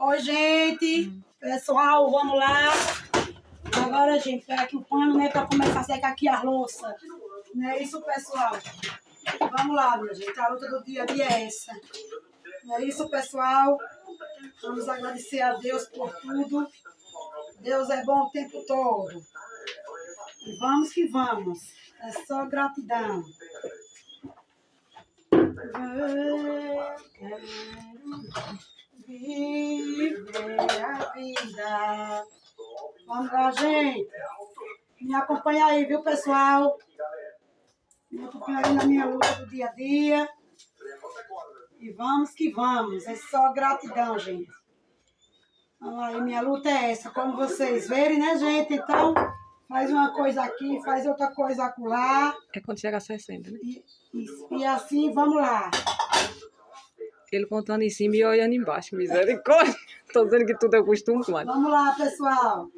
Oi, gente. Pessoal, vamos lá. Agora, gente, pega aqui o pano, né, para começar a secar aqui a louça. Não é isso, pessoal? Vamos lá, minha gente. A luta do dia a dia é essa. Não é isso, pessoal? Vamos agradecer a Deus por tudo. Deus é bom o tempo todo. E vamos que vamos. É só gratidão. Viver a vida. Vamos lá, gente. Me acompanha aí, viu, pessoal? Me acompanha aí na minha luta do dia a dia. E vamos que vamos. É só gratidão, gente. Vamos aí, minha luta é essa. Como vocês verem, né, gente? Então, faz uma coisa aqui, faz outra coisa acolá. É quando chega a 60, né? E assim, vamos lá. Ele contando em cima e eu olhando embaixo. Misericórdia. Tô dizendo que tudo é costume, mano. Vamos lá, pessoal.